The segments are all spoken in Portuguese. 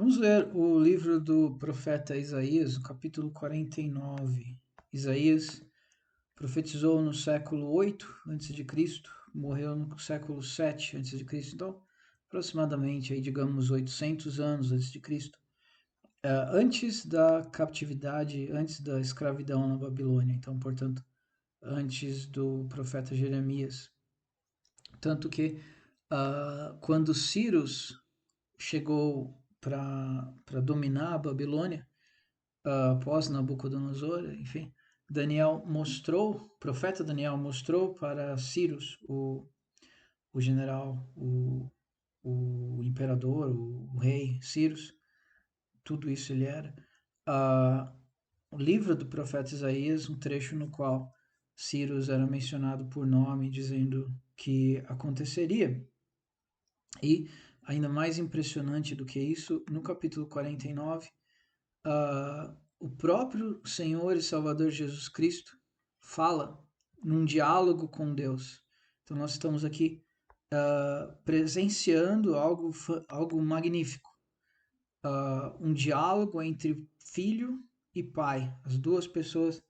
Vamos ler o livro do profeta Isaías, no capítulo 49. Isaías profetizou no século 8 a.C., morreu no século 7 a.C., então aproximadamente, aí, digamos, 800 anos antes de Cristo, antes da captividade, antes da escravidão na Babilônia, então, portanto, antes do profeta Jeremias. Tanto que quando Cyrus chegou para dominar a Babilônia, após Nabucodonosor, enfim, o profeta Daniel mostrou para Cyrus, o general, o imperador, o rei Cyrus, tudo isso ele era, o livro do profeta Isaías, um trecho no qual Cyrus era mencionado por nome, dizendo que aconteceria. E ainda mais impressionante do que isso, no capítulo 49, o próprio Senhor e Salvador Jesus Cristo fala num diálogo com Deus. Então nós estamos aqui presenciando algo magnífico, um diálogo entre filho e pai, as duas pessoas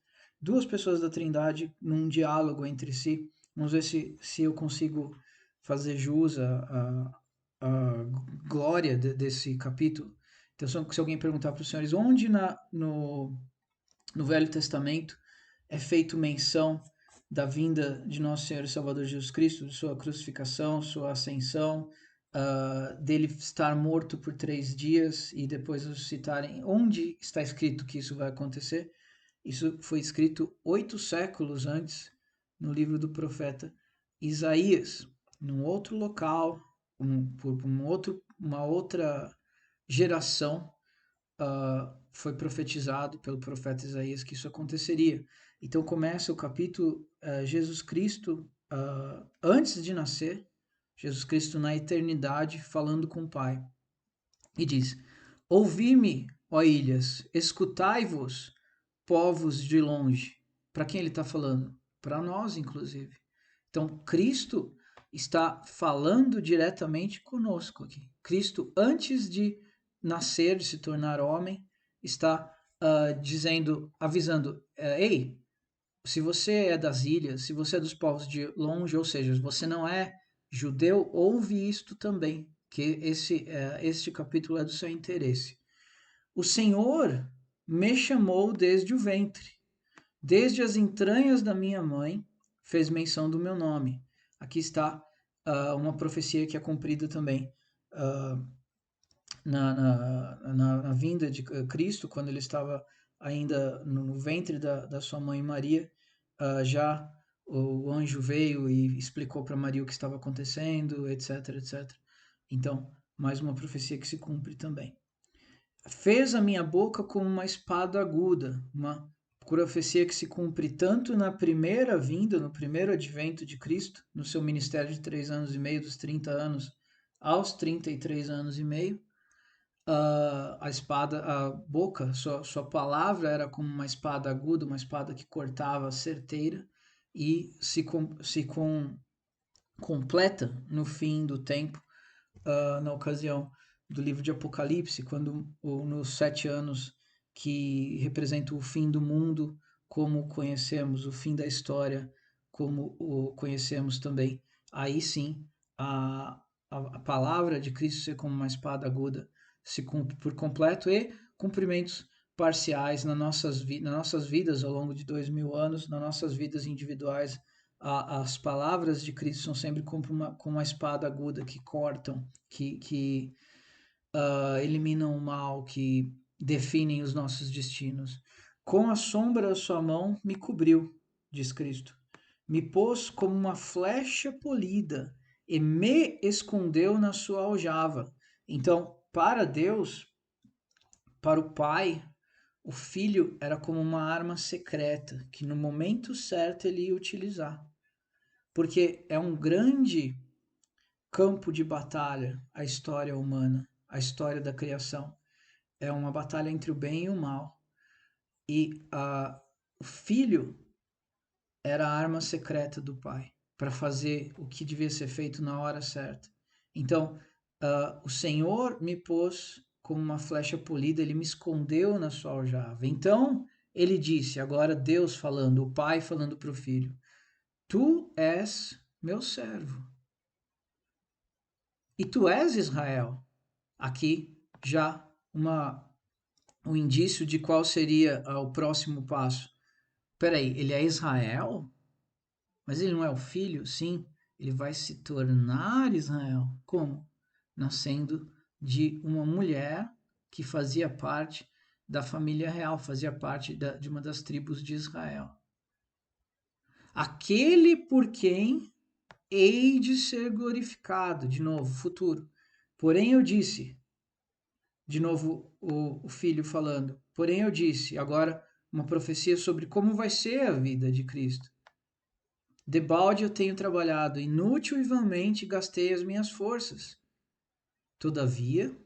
da Trindade num diálogo entre si. Vamos ver se eu consigo fazer jus à glória desse capítulo. Então, se alguém perguntar para os senhores onde no Velho Testamento é feito menção da vinda de nosso Senhor e Salvador Jesus Cristo, de sua crucificação, sua ascensão, dele estar morto por 3 dias e depois ressuscitarem, onde está escrito que isso vai acontecer? Isso foi escrito 8 séculos antes, no livro do profeta Isaías, num outro local, por uma outra geração, foi profetizado pelo profeta Isaías que isso aconteceria. Então começa o capítulo, Jesus Cristo, antes de nascer, Jesus Cristo na eternidade, falando com o Pai. E diz: Ouvi-me, ó ilhas, escutai-vos, povos de longe. Para quem ele está falando? Para nós, inclusive. Então, Cristo está falando diretamente conosco aqui. Cristo, antes de nascer, de se tornar homem, está avisando, ei, se você é das ilhas, se você é dos povos de longe, ou seja, você não é judeu, ouve isto também, que este capítulo é do seu interesse. O Senhor me chamou desde o ventre, desde as entranhas da minha mãe, fez menção do meu nome. Aqui está uma profecia que é cumprida também na vinda de Cristo, quando ele estava ainda no ventre da sua mãe Maria. Já o anjo veio e explicou para Maria o que estava acontecendo, etc, etc. Então, mais uma profecia que se cumpre também. Fez a minha boca como uma espada aguda, uma profecia que se cumpre tanto na primeira vinda, no primeiro advento de Cristo, no seu ministério de 3 anos e meio, dos 30 anos aos 33 anos e meio. A espada, a boca, sua palavra era como uma espada aguda, uma espada que cortava certeira e completa no fim do tempo, na ocasião do livro de Apocalipse, quando nos 7 anos que representam o fim do mundo como o conhecemos, o fim da história como o conhecemos também, aí sim a palavra de Cristo ser como uma espada aguda se cumpre por completo, e cumprimentos parciais nas nossas vidas ao longo de 2000 anos, nas nossas vidas individuais. As palavras de Cristo são sempre como uma espada aguda que cortam, que eliminam o mal, que definem os nossos destinos. Com a sombra da sua mão me cobriu, diz Cristo. Me pôs como uma flecha polida e me escondeu na sua aljava. Então, para Deus, para o Pai, o Filho era como uma arma secreta que no momento certo ele ia utilizar. Porque é um grande campo de batalha a história humana, a história da criação. É uma batalha entre o bem e o mal. E o Filho era a arma secreta do Pai para fazer o que devia ser feito na hora certa. Então, o Senhor me pôs como uma flecha polida, ele me escondeu na sua aljava. Então ele disse, agora Deus falando, o pai falando para o filho: Tu és meu servo. E tu és Israel. Aqui já um indício de qual seria o próximo passo. Peraí, ele é Israel? Mas ele não é o filho? Sim, ele vai se tornar Israel. Como? Nascendo de uma mulher que fazia parte da família real, fazia parte de uma das tribos de Israel. Aquele por quem hei de ser glorificado, de novo, futuro. Porém eu disse, de novo o filho falando, porém eu disse, agora uma profecia sobre como vai ser a vida de Cristo. Debalde eu tenho trabalhado, inútil e vãmente gastei as minhas forças. Todavia,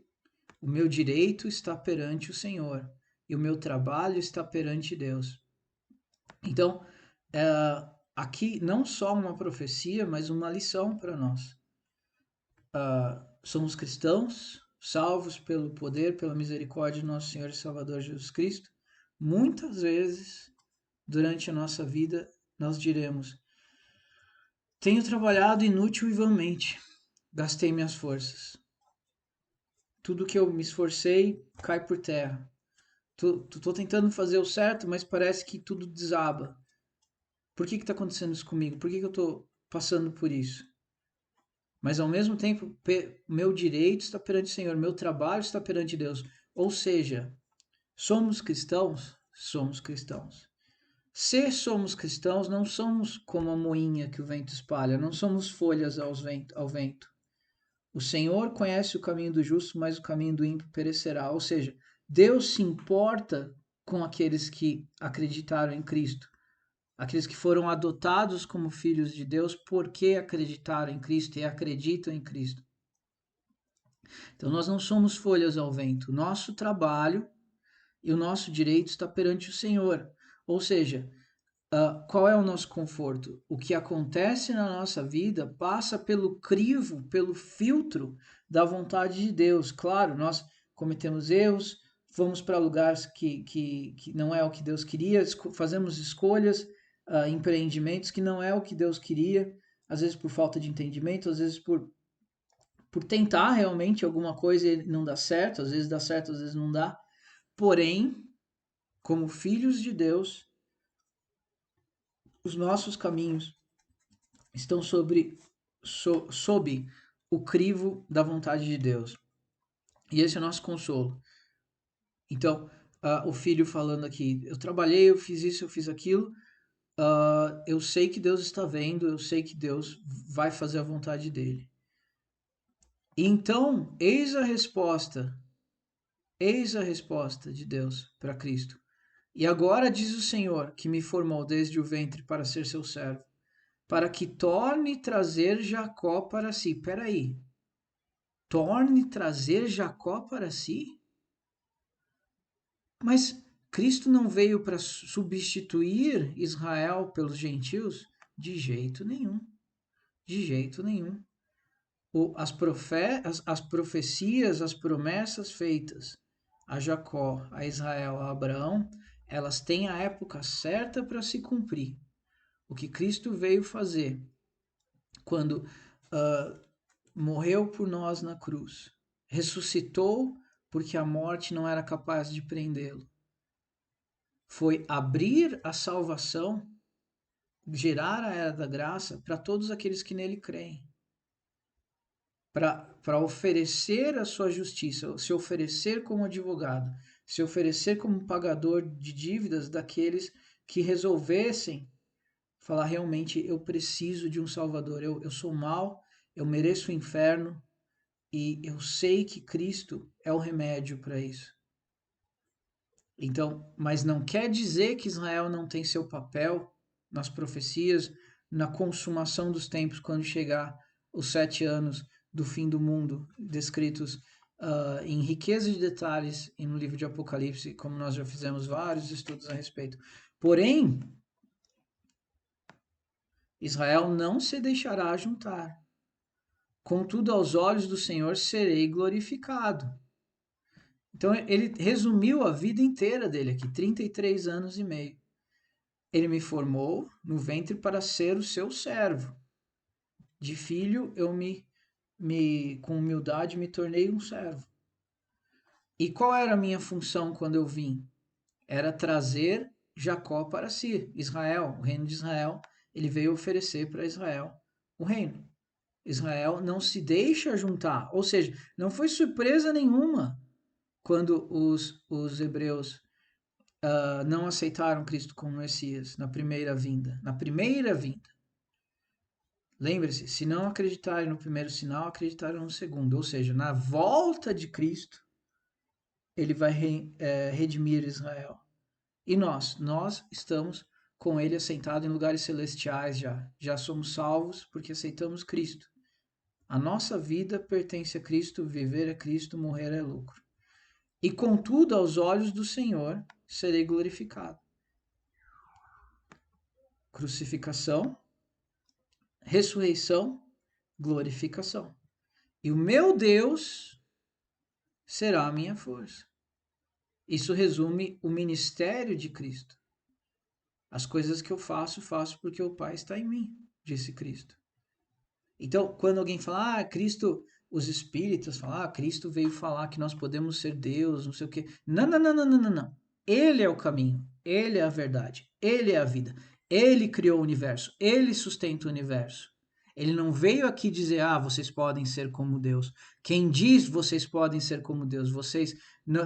o meu direito está perante o Senhor, e o meu trabalho está perante Deus. Então, aqui não só uma profecia, mas uma lição para nós. Somos cristãos, salvos pelo poder, pela misericórdia de nosso Senhor e Salvador Jesus Cristo. Muitas vezes, durante a nossa vida, nós diremos: tenho trabalhado inútil e vãmente, gastei minhas forças. Tudo que eu me esforcei cai por terra. Tô tentando fazer o certo, mas parece que tudo desaba. Por que está acontecendo isso comigo? Por que eu estou passando por isso? Mas ao mesmo tempo, meu direito está perante o Senhor, meu trabalho está perante Deus. Ou seja, somos cristãos? Somos cristãos. Se somos cristãos, não somos como a moinha que o vento espalha, não somos folhas ao vento. O Senhor conhece o caminho do justo, mas o caminho do ímpio perecerá. Ou seja, Deus se importa com aqueles que acreditaram em Cristo, aqueles que foram adotados como filhos de Deus porque acreditaram em Cristo e acreditam em Cristo. Então nós não somos folhas ao vento. Nosso trabalho e o nosso direito está perante o Senhor. Ou seja, qual é o nosso conforto? O que acontece na nossa vida passa pelo crivo, pelo filtro da vontade de Deus. Claro, nós cometemos erros, vamos para lugares que não é o que Deus queria, fazemos escolhas, empreendimentos que não é o que Deus queria, às vezes por falta de entendimento, às vezes por tentar realmente alguma coisa e não dá certo, às vezes dá certo, às vezes não dá. Porém, como filhos de Deus, os nossos caminhos estão sob o crivo da vontade de Deus. E esse é o nosso consolo. Então, o filho falando aqui, eu trabalhei, eu fiz isso, eu fiz aquilo, eu sei que Deus está vendo, eu sei que Deus vai fazer a vontade dele. Então, eis a resposta de Deus para Cristo. E agora diz o Senhor, que me formou desde o ventre para ser seu servo, para que torne trazer Jacó para si. Peraí, torne trazer Jacó para si? Mas Cristo não veio para substituir Israel pelos gentios? De jeito nenhum. De jeito nenhum. As profecias, as promessas feitas a Jacó, a Israel, a Abraão, elas têm a época certa para se cumprir. O que Cristo veio fazer quando morreu por nós na cruz, ressuscitou porque a morte não era capaz de prendê-lo, foi abrir a salvação, gerar a era da graça para todos aqueles que nele creem, para oferecer a sua justiça, se oferecer como advogado, se oferecer como pagador de dívidas daqueles que resolvessem falar: realmente eu preciso de um Salvador, eu sou mau, eu mereço o inferno e eu sei que Cristo é o remédio para isso. Então, mas não quer dizer que Israel não tem seu papel nas profecias, na consumação dos tempos, quando chegar os 7 anos do fim do mundo, descritos em riqueza de detalhes no livro de Apocalipse, como nós já fizemos vários estudos a respeito. Porém, Israel não se deixará juntar. Contudo, aos olhos do Senhor serei glorificado. Então ele resumiu a vida inteira dele aqui, 33 anos e meio. Ele me formou no ventre para ser o seu servo. De filho eu com humildade me tornei um servo. E qual era a minha função quando eu vim? Era trazer Jacó para si, Israel, o reino de Israel. Ele veio oferecer para Israel o reino. Israel não se deixa juntar, ou seja, não foi surpresa nenhuma quando os hebreus não aceitaram Cristo como Messias na primeira vinda. Na primeira vinda. Lembre-se, se não acreditarem no primeiro sinal, acreditarem no segundo. Ou seja, na volta de Cristo, ele vai redimir Israel. E nós estamos com ele assentado em lugares celestiais já. Já somos salvos porque aceitamos Cristo. A nossa vida pertence a Cristo, viver é Cristo, morrer é lucro. E contudo, aos olhos do Senhor, serei glorificado. Crucificação, ressurreição, glorificação. E o meu Deus será a minha força. Isso resume o ministério de Cristo. As coisas que eu faço, faço porque o Pai está em mim, disse Cristo. Então, quando alguém fala, Cristo, os espíritas falam, Cristo veio falar que nós podemos ser Deus, não sei o quê. Não, não, não, não, não, não, não. Ele é o caminho, ele é a verdade, ele é a vida. Ele criou o universo, ele sustenta o universo. Ele não veio aqui dizer, vocês podem ser como Deus. Quem diz vocês podem ser como Deus, vocês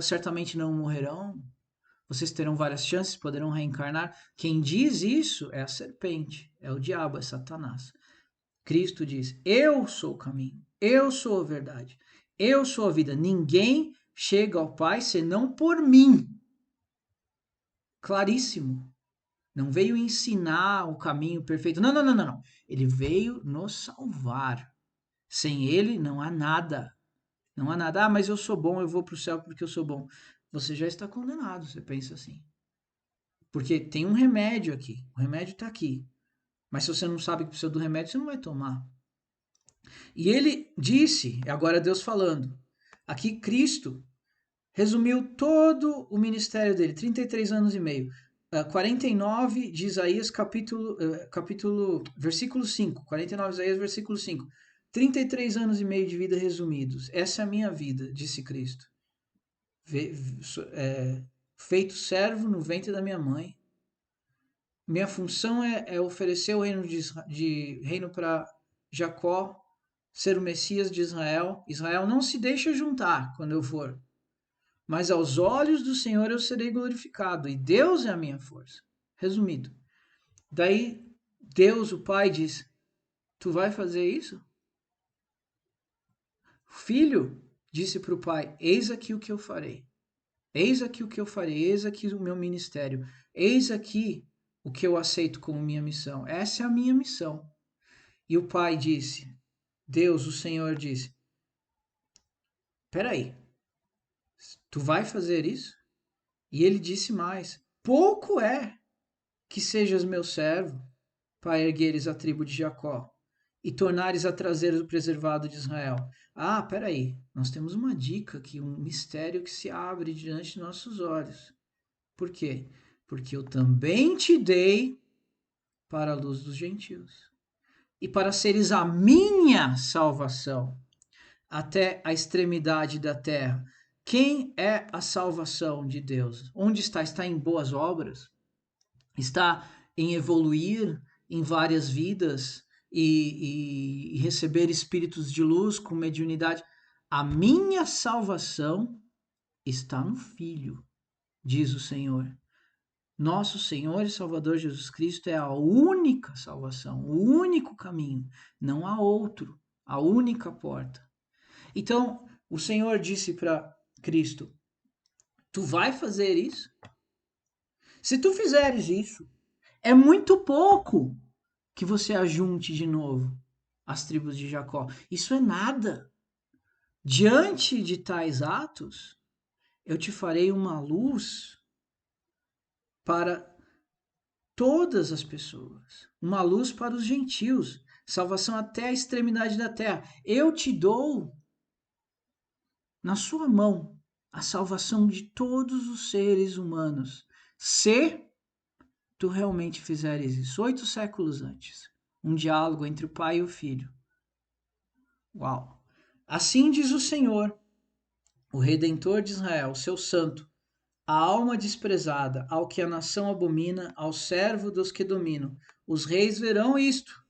certamente não morrerão, vocês terão várias chances, poderão reencarnar. Quem diz isso é a serpente, é o diabo, é Satanás. Cristo diz, eu sou o caminho, eu sou a verdade, eu sou a vida. Ninguém chega ao Pai senão por mim. Claríssimo. Não veio ensinar o caminho perfeito. Não, não, não, não, não. Ele veio nos salvar. Sem ele não há nada. Não há nada. Mas eu sou bom, eu vou para o céu porque eu sou bom. Você já está condenado, você pensa assim. Porque tem um remédio aqui. O remédio está aqui. Mas se você não sabe que precisa do remédio, você não vai tomar. E ele disse, agora Deus falando, aqui Cristo resumiu todo o ministério dele, 33 anos e meio. 49 de Isaías, versículo 5. 49 de Isaías, versículo 5. 33 anos e meio de vida resumidos. Essa é a minha vida, disse Cristo. Feito servo no ventre da minha mãe. Minha função é oferecer o reino para Jacó, ser o Messias de Israel. Israel não se deixa juntar quando eu for. Mas aos olhos do Senhor eu serei glorificado, e Deus é a minha força. Resumido. Daí Deus, o Pai, diz, tu vai fazer isso? O filho disse para o pai, eis aqui o que eu farei. Eis aqui o que eu farei, eis aqui o meu ministério. Eis aqui o que eu aceito como minha missão. Essa é a minha missão. E o pai disse, Deus, o Senhor disse, peraí, tu vai fazer isso? E ele disse mais, pouco é que sejas meu servo, para ergueres a tribo de Jacó, e tornares a trazer o preservado de Israel. Peraí, nós temos uma dica aqui, um mistério que se abre diante de nossos olhos. Por quê? Porque eu também te dei para a luz dos gentios, e para seres a minha salvação, até a extremidade da terra. Quem é a salvação de Deus? Onde está? Está em boas obras? Está em evoluir em várias vidas e receber espíritos de luz com mediunidade? A minha salvação está no Filho, diz o Senhor. Nosso Senhor e Salvador Jesus Cristo é a única salvação, o único caminho, não há outro, a única porta. Então, o Senhor disse para Cristo, tu vai fazer isso? Se tu fizeres isso, é muito pouco que você ajunte de novo as tribos de Jacó. Isso é nada. Diante de tais atos, eu te farei uma luz para todas as pessoas, uma luz para os gentios, salvação até a extremidade da terra. Eu te dou na sua mão a salvação de todos os seres humanos, se tu realmente fizeres isso. 8 séculos antes, um diálogo entre o pai e o filho. Uau! Assim diz o Senhor, o Redentor de Israel, seu santo, a alma desprezada, ao que a nação abomina, ao servo dos que dominam. Os reis verão isto.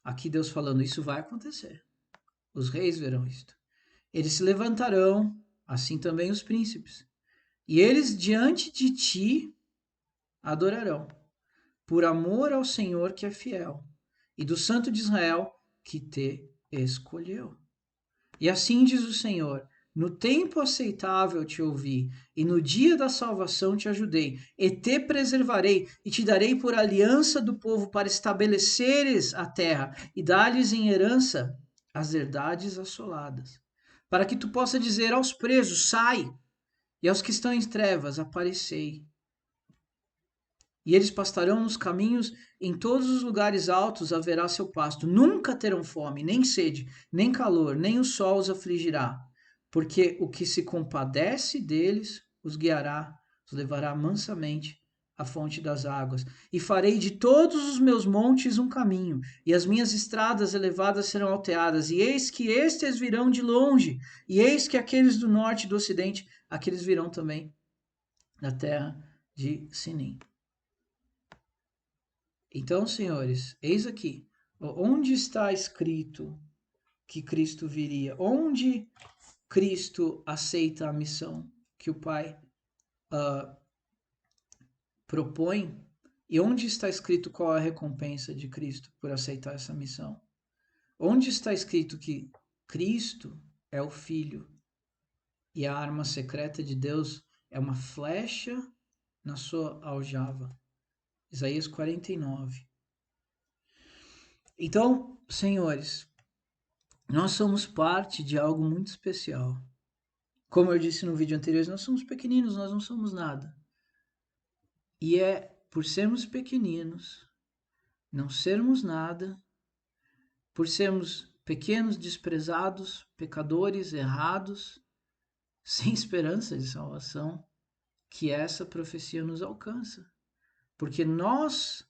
Aqui Deus falando, isso vai acontecer. Os reis verão isto. Eles se levantarão, assim também os príncipes. E eles diante de ti adorarão, por amor ao Senhor que é fiel, e do Santo de Israel que te escolheu. E assim diz o Senhor: no tempo aceitável te ouvi, e no dia da salvação te ajudei, e te preservarei, e te darei por aliança do povo para estabeleceres a terra, e dar-lhes em herança as herdades assoladas, para que tu possa dizer aos presos: sai, e aos que estão em trevas: aparecei. E eles pastarão nos caminhos, em todos os lugares altos haverá seu pasto. Nunca terão fome, nem sede, nem calor, nem o sol os afligirá. Porque o que se compadece deles os guiará, os levará mansamente à fonte das águas. E farei de todos os meus montes um caminho, e as minhas estradas elevadas serão alteadas. E eis que estes virão de longe, e eis que aqueles do norte e do ocidente, aqueles virão também da terra de Sinim. Então, senhores, eis aqui, onde está escrito que Cristo viria? Onde Cristo aceita a missão que o Pai propõe? E onde está escrito qual é a recompensa de Cristo por aceitar essa missão? Onde está escrito que Cristo é o Filho e a arma secreta de Deus é uma flecha na sua aljava? Isaías 49. Então, senhores, nós somos parte de algo muito especial. Como eu disse no vídeo anterior, nós somos pequeninos, nós não somos nada. E é por sermos pequeninos, não sermos nada, por sermos pequenos, desprezados, pecadores, errados, sem esperança de salvação, que essa profecia nos alcança. Porque nós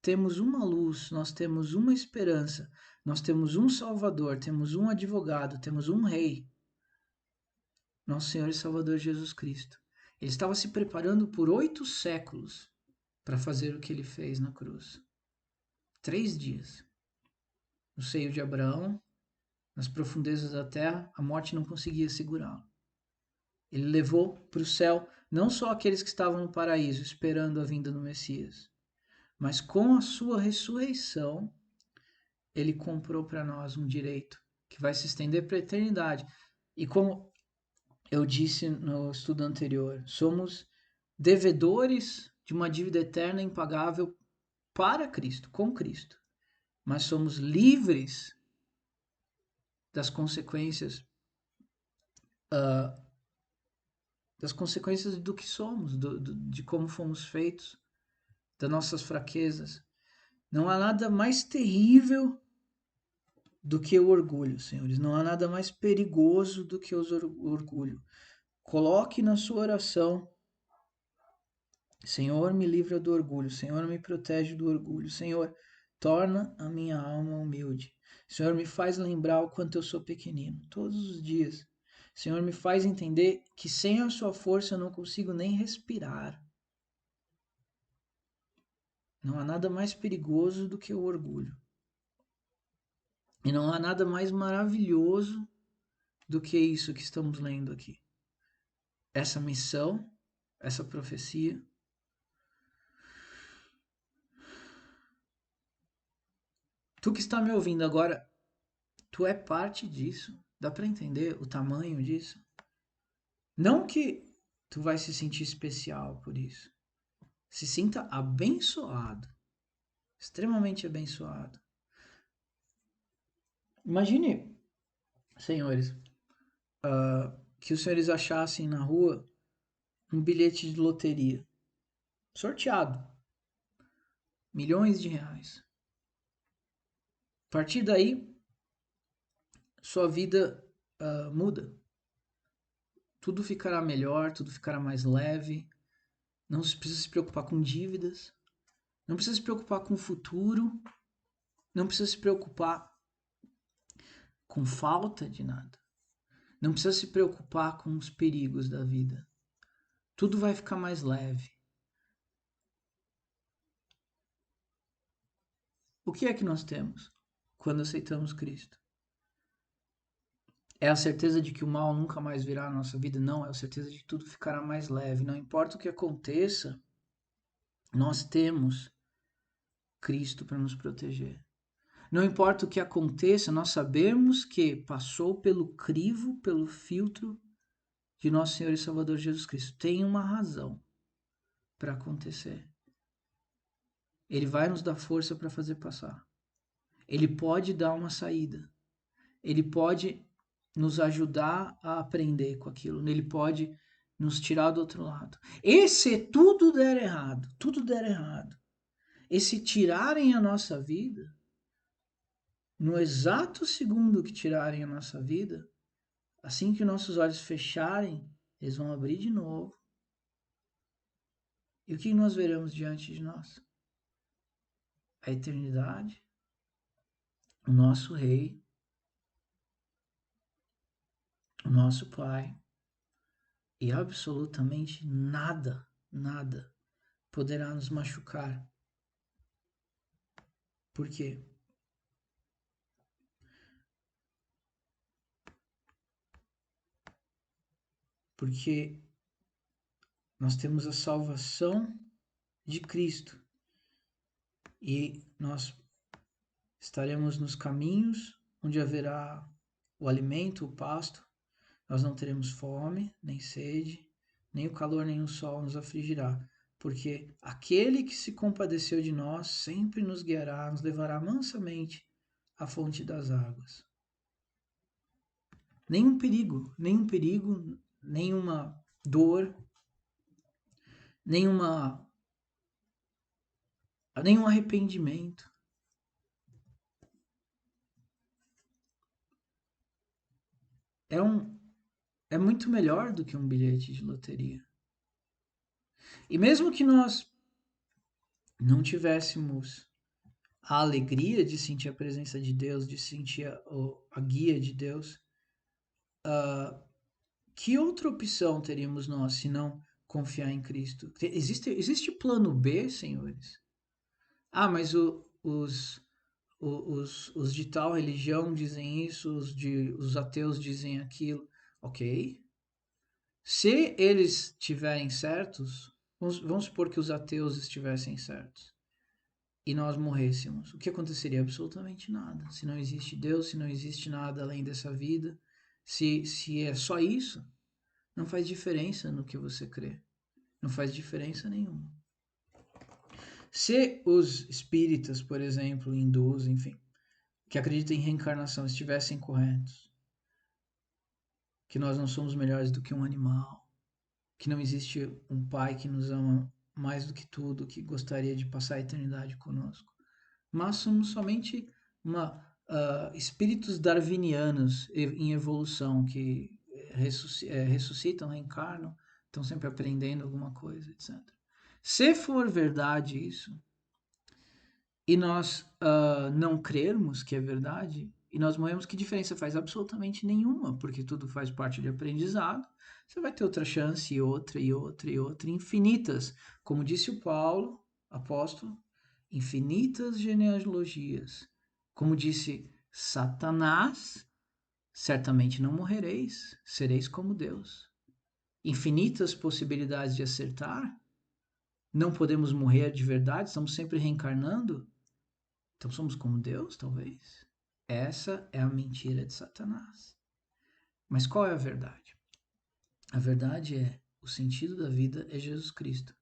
temos uma luz, nós temos uma esperança, nós temos um Salvador, temos um advogado, temos um Rei, nosso Senhor e Salvador Jesus Cristo. Ele estava se preparando por 8 séculos para fazer o que ele fez na cruz. 3 dias. No seio de Abraão, nas profundezas da terra, a morte não conseguia segurá-lo. Ele levou para o céu não só aqueles que estavam no paraíso esperando a vinda do Messias, mas com a sua ressurreição, ele comprou para nós um direito que vai se estender para a eternidade. E como eu disse no estudo anterior, somos devedores de uma dívida eterna impagável para Cristo, com Cristo. Mas somos livres das consequências do que somos, de como fomos feitos, das nossas fraquezas. Não há nada mais terrível do que o orgulho, senhores. Não há nada mais perigoso do que o orgulho. Coloque na sua oração: Senhor, me livra do orgulho. Senhor, me protege do orgulho. Senhor, torna a minha alma humilde. Senhor, me faz lembrar o quanto eu sou pequenino, todos os dias. Senhor, me faz entender que sem a sua força eu não consigo nem respirar. Não há nada mais perigoso do que o orgulho. E não há nada mais maravilhoso do que isso que estamos lendo aqui. Essa missão, essa profecia. Tu que está me ouvindo agora, tu é parte disso. Dá para entender o tamanho disso? Não que tu vai se sentir especial por isso. Se sinta abençoado. Extremamente abençoado. Imagine, senhores, que os senhores achassem na rua um bilhete de loteria sorteado, milhões de reais. A partir daí, sua vida muda. tudo ficará melhor, tudo ficará mais leve. Não precisa se preocupar com dívidas, não precisa se preocupar com o futuro, não precisa se preocupar com falta de nada. Não precisa se preocupar com os perigos da vida. Tudo vai ficar mais leve. O que é que nós temos quando aceitamos Cristo? É a certeza de que o mal nunca mais virá à nossa vida? Não, é a certeza de que tudo ficará mais leve. Não importa o que aconteça, nós temos Cristo para nos proteger. Não importa o que aconteça, nós sabemos que passou pelo crivo, pelo filtro de nosso Senhor e Salvador Jesus Cristo. Tem uma razão para acontecer. Ele vai nos dar força para fazer passar. Ele pode dar uma saída. Ele pode nos ajudar a aprender com aquilo. Ele pode nos tirar do outro lado. E se tudo der errado, e se tirarem a nossa vida, no exato segundo que tirarem a nossa vida, assim que nossos olhos fecharem, eles vão abrir de novo. E o que nós veremos diante de nós? A eternidade, o nosso Rei, o nosso Pai, e absolutamente nada poderá nos machucar. Por quê? Porque nós temos a salvação de Cristo e nós estaremos nos caminhos onde haverá o alimento, o pasto. Nós não teremos fome, nem sede, nem o calor, nem o sol nos afligirá, porque aquele que se compadeceu de nós sempre nos guiará, nos levará mansamente à fonte das águas. Nenhum perigo, nenhuma dor, nenhum arrependimento. É muito melhor do que um bilhete de loteria. E mesmo que nós não tivéssemos a alegria de sentir a presença de Deus, de sentir a guia de Deus, que outra opção teríamos nós se não confiar em Cristo? Existe plano B, senhores? Ah, mas os de tal religião dizem isso, os ateus dizem aquilo. Ok. Se eles estiverem certos, vamos supor que os ateus estivessem certos e nós morrêssemos, o que aconteceria? Absolutamente nada. Se não existe Deus, se não existe nada além dessa vida, se é só isso, não faz diferença no que você crê. Não faz diferença nenhuma. Se os espíritas, por exemplo, hindus, enfim, que acreditam em reencarnação estivessem corretos, que nós não somos melhores do que um animal, que não existe um pai que nos ama mais do que tudo, que gostaria de passar a eternidade conosco, mas somos somente espíritos darwinianos em evolução que ressuscitam, reencarnam, estão sempre aprendendo alguma coisa, etc. Se for verdade isso, e nós não crermos que é verdade, e nós morremos, que diferença faz? Absolutamente nenhuma, porque tudo faz parte de aprendizado. Você vai ter outra chance, e outra, infinitas. Como disse o Paulo, apóstolo, infinitas genealogias. Como disse Satanás, certamente não morrereis, sereis como Deus. Infinitas possibilidades de acertar. Não podemos morrer de verdade, estamos sempre reencarnando. Então somos como Deus, talvez? Essa é a mentira de Satanás. Mas qual é a verdade? A verdade é, o sentido da vida é Jesus Cristo.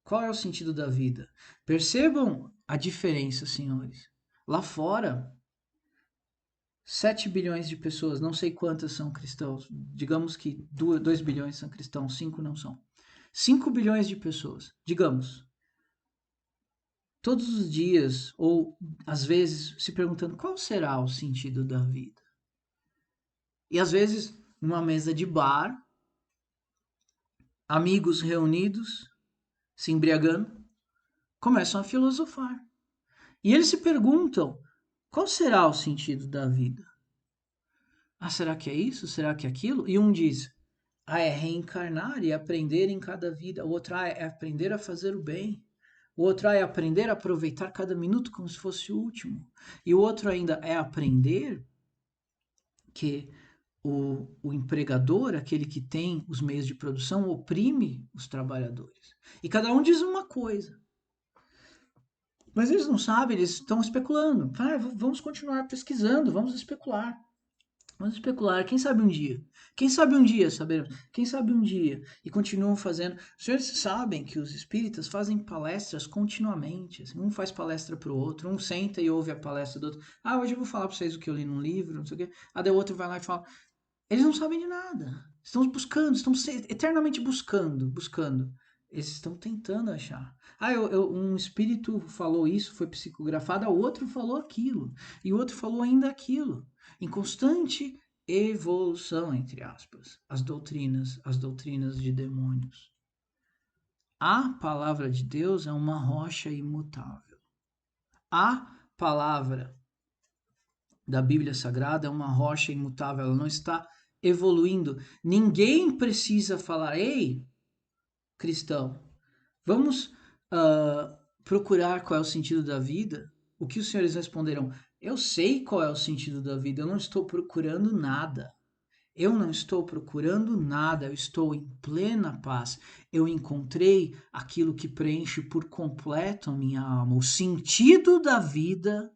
Qual é o sentido da vida? Percebam a diferença, senhores. Lá fora, 7 bilhões de pessoas, não sei quantas são cristãos, digamos que 2 bilhões são cristãos, 5 não são. 5 bilhões de pessoas, digamos, todos os dias, ou às vezes se perguntando qual será o sentido da vida. E às vezes, numa mesa de bar, amigos reunidos, se embriagando, começam a filosofar. E eles se perguntam, qual será o sentido da vida? Ah, será que é isso? Será que é aquilo? E um diz, é reencarnar e aprender em cada vida. O outro, é aprender a fazer o bem. O outro, é aprender a aproveitar cada minuto como se fosse o último. E o outro ainda é aprender que o empregador, aquele que tem os meios de produção, oprime os trabalhadores. E cada um diz uma coisa. Mas eles não sabem, eles estão especulando. Vamos continuar pesquisando, vamos especular. Vamos especular, quem sabe um dia? Quem sabe um dia, saberemos? Quem sabe um dia? E continuam fazendo. Os senhores sabem que os espíritas fazem palestras continuamente. Assim, um faz palestra para o outro, um senta e ouve a palestra do outro. Hoje eu vou falar para vocês o que eu li num livro, não sei o quê. Daí o outro vai lá e fala. Eles não sabem de nada. Estão buscando, estão eternamente buscando. Eles estão tentando achar. Um espírito falou isso, foi psicografado, o outro falou aquilo, e o outro falou ainda aquilo. Em constante evolução, entre aspas, as doutrinas de demônios. A palavra de Deus é uma rocha imutável. A palavra da Bíblia Sagrada é uma rocha imutável, ela não está evoluindo. Ninguém precisa falar, ei, cristão, vamos procurar qual é o sentido da vida? O que os senhores responderam? Eu sei qual é o sentido da vida, eu não estou procurando nada. Eu não estou procurando nada, eu estou em plena paz. Eu encontrei aquilo que preenche por completo a minha alma. O sentido da vida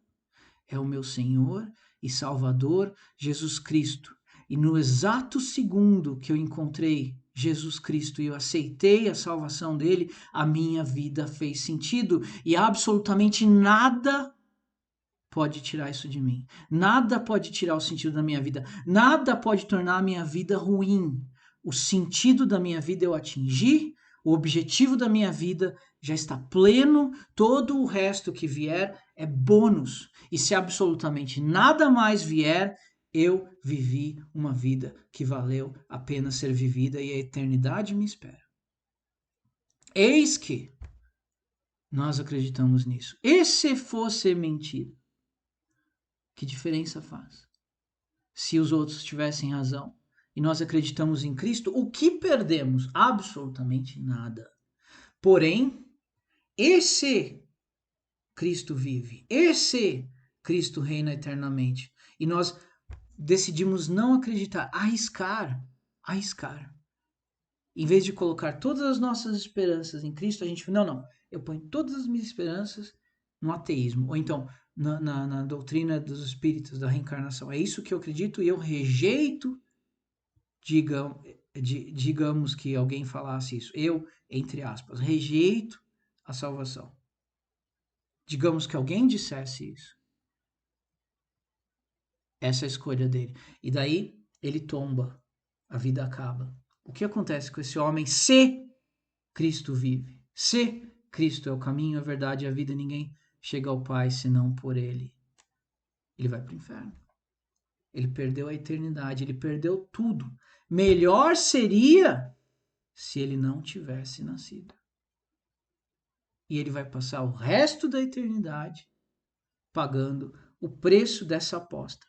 é o meu Senhor e Salvador Jesus Cristo. E no exato segundo que eu encontrei Jesus Cristo e eu aceitei a salvação dele, a minha vida fez sentido e absolutamente nada pode tirar isso de mim. Nada pode tirar o sentido da minha vida. Nada pode tornar a minha vida ruim. O sentido da minha vida eu atingi, o objetivo da minha vida já está pleno, todo o resto que vier é bônus. E se absolutamente nada mais vier, eu vivi uma vida que valeu a pena ser vivida e a eternidade me espera. Eis que nós acreditamos nisso. E se fosse mentira? Que diferença faz? Se os outros tivessem razão e nós acreditamos em Cristo, o que perdemos? Absolutamente nada. Porém, esse Cristo vive, esse Cristo reina eternamente. E nós decidimos não acreditar, arriscar. Em vez de colocar todas as nossas esperanças em Cristo, a gente, não, eu ponho todas as minhas esperanças no ateísmo. Ou então, na doutrina dos espíritos, da reencarnação. É isso que eu acredito e eu rejeito, digamos que alguém falasse isso. Eu, entre aspas, rejeito a salvação. Digamos que alguém dissesse isso. Essa é a escolha dele. E daí ele tomba, a vida acaba. O que acontece com esse homem se Cristo vive? Se Cristo é o caminho, a verdade e a vida, ninguém chega ao Pai senão por ele. Ele vai para o inferno. Ele perdeu a eternidade, ele perdeu tudo. Melhor seria se ele não tivesse nascido. E ele vai passar o resto da eternidade pagando o preço dessa aposta.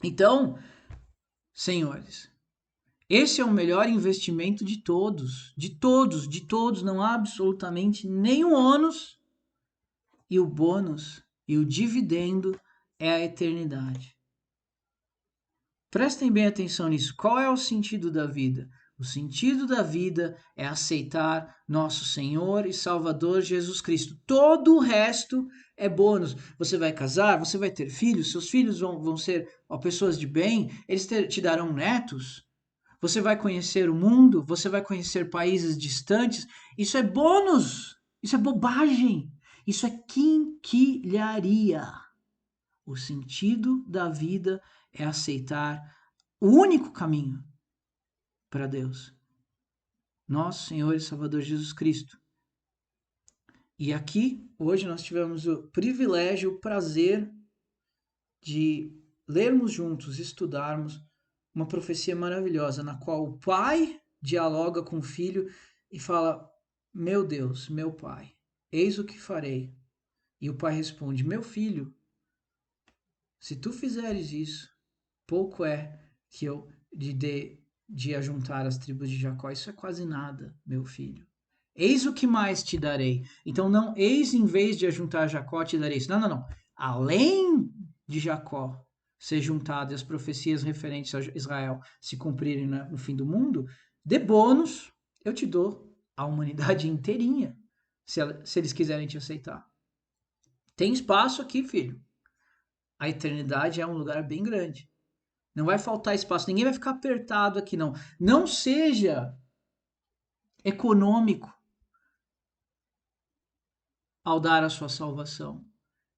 Então, senhores, esse é o melhor investimento de todos, não há absolutamente nenhum ônus, e o bônus e o dividendo é a eternidade. Prestem bem atenção nisso. Qual é o sentido da vida? O sentido da vida é aceitar nosso Senhor e Salvador Jesus Cristo. Todo o resto é bônus. Você vai casar, você vai ter filhos, seus filhos vão ser pessoas de bem, eles te darão netos. Você vai conhecer o mundo, você vai conhecer países distantes. Isso é bônus, isso é bobagem, isso é quinquilharia. O sentido da vida é aceitar o único caminho para Deus, nosso Senhor e Salvador Jesus Cristo. E aqui, hoje, nós tivemos o privilégio, o prazer de lermos juntos, estudarmos uma profecia maravilhosa, na qual o Pai dialoga com o filho e fala: Meu Deus, meu pai, eis o que farei. E o pai responde: Meu filho, se tu fizeres isso, pouco é que eu lhe dê de ajuntar as tribos de Jacó. Isso é quase nada, meu filho. Eis o que mais te darei. Então, não, eis em vez de ajuntar Jacó, te darei isso. Não, não, não. Além de Jacó ser juntado e as profecias referentes a Israel se cumprirem no fim do mundo, de bônus, eu te dou a humanidade inteirinha, se eles quiserem te aceitar. Tem espaço aqui, filho. A eternidade é um lugar bem grande. Não vai faltar espaço, ninguém vai ficar apertado aqui, não. Não seja econômico ao dar a sua salvação.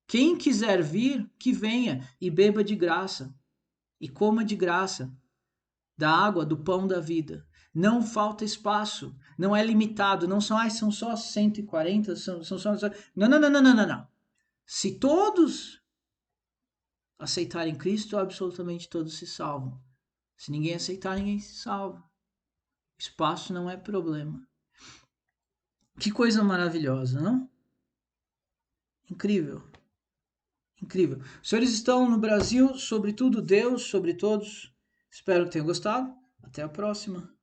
Quem quiser vir, que venha e beba de graça, e coma de graça da água, do pão da vida. Não falta espaço, não é limitado, não são, são só 140, são só... Não, não, não, não, não, não, não. Se todos aceitarem Cristo, absolutamente todos se salvam. Se ninguém aceitar, ninguém se salva. Espaço não é problema. Que coisa maravilhosa, não? Incrível, incrível. Os senhores estão no Brasil, sobretudo Deus, sobre todos. Espero que tenham gostado. Até a próxima.